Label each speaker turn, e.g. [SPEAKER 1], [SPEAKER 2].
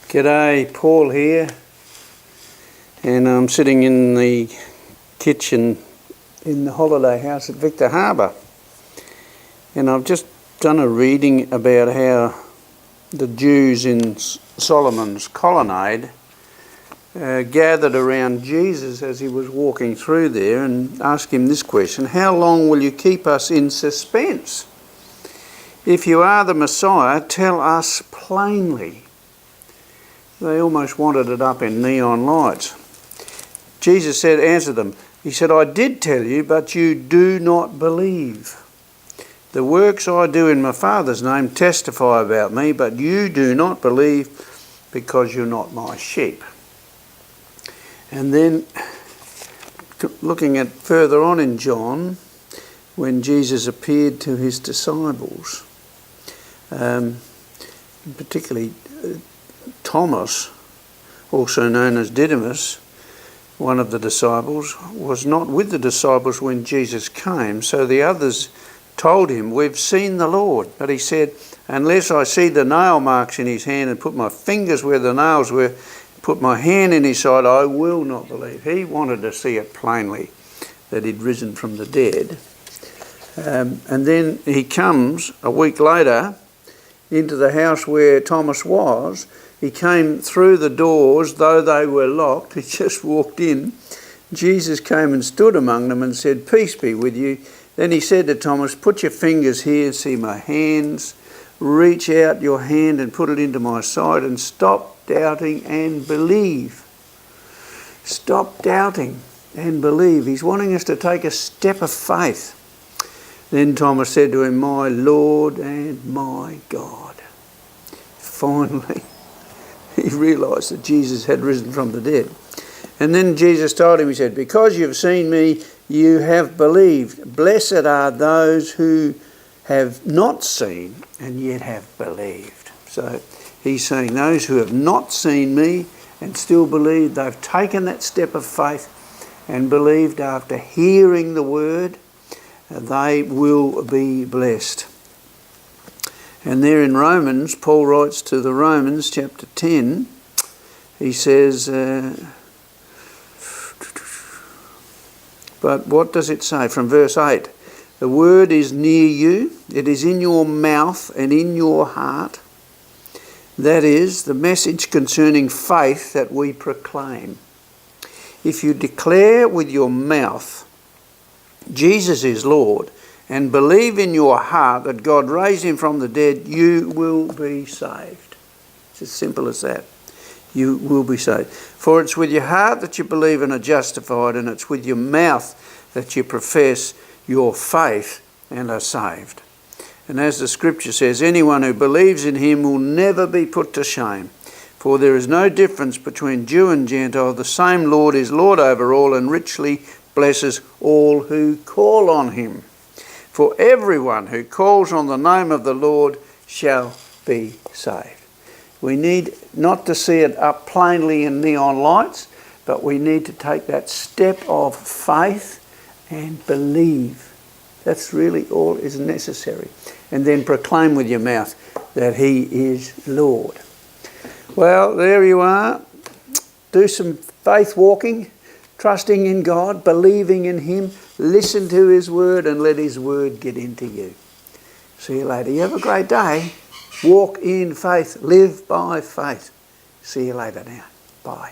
[SPEAKER 1] G'day, Paul here, and I'm sitting in the kitchen in the holiday house at Victor Harbour, and I've just done a reading about how the Jews in Solomon's colonnade gathered around Jesus as he was walking through there and asked him this question: how long will you keep us in suspense? If you are the Messiah, tell us plainly. They almost wanted it up in neon lights. Jesus answered them. He said, I did tell you, but you do not believe. The works I do in my Father's name testify about me, but you do not believe because you're not my sheep. And then, looking at further on in John, when Jesus appeared to his disciples, particularly Thomas, also known as Didymus, one of the disciples, was not with the disciples when Jesus came. So the others told him, we've seen the Lord. But he said, unless I see the nail marks in his hand and put my fingers where the nails were, put my hand in his side, I will not believe. He wanted to see it plainly that he'd risen from the dead. And then he comes a week later into the house where Thomas was. He came through the doors, though they were locked. He just walked in. Jesus came and stood among them and said, peace be with you. Then he said to Thomas, put your fingers here, see my hands. Reach out your hand and put it into my side, and stop doubting and believe. Stop doubting and believe. He's wanting us to take a step of faith. Then Thomas said to him, my Lord and my God. Finally, he realised that Jesus had risen from the dead. And then Jesus told him, he said, because you've seen me, you have believed. Blessed are those who have not seen and yet have believed. So he's saying those who have not seen me and still believe, they've taken that step of faith and believed after hearing the word, they will be blessed. And there in Romans, Paul writes to the Romans, chapter 10, he says, but what does it say from verse 8? The word is near you, it is in your mouth and in your heart. That is the message concerning faith that we proclaim. If you declare with your mouth Jesus is Lord, and believe in your heart that God raised him from the dead, you will be saved. It's as simple as that. You will be saved. For it's with your heart that you believe and are justified, and it's with your mouth that you profess your faith and are saved. And as the scripture says, anyone who believes in him will never be put to shame. For there is no difference between Jew and Gentile. The same Lord is Lord over all and richly blesses all who call on him. For everyone who calls on the name of the Lord shall be saved. We need not to see it up plainly in neon lights, but we need to take that step of faith and believe. That's really all is necessary. And then proclaim with your mouth that he is Lord. Well, there you are. Do some faith walking, trusting in God, believing in him. Listen to his word and let his word get into you. See you later. You have a great day. Walk in faith. Live by faith. See you later now. Bye.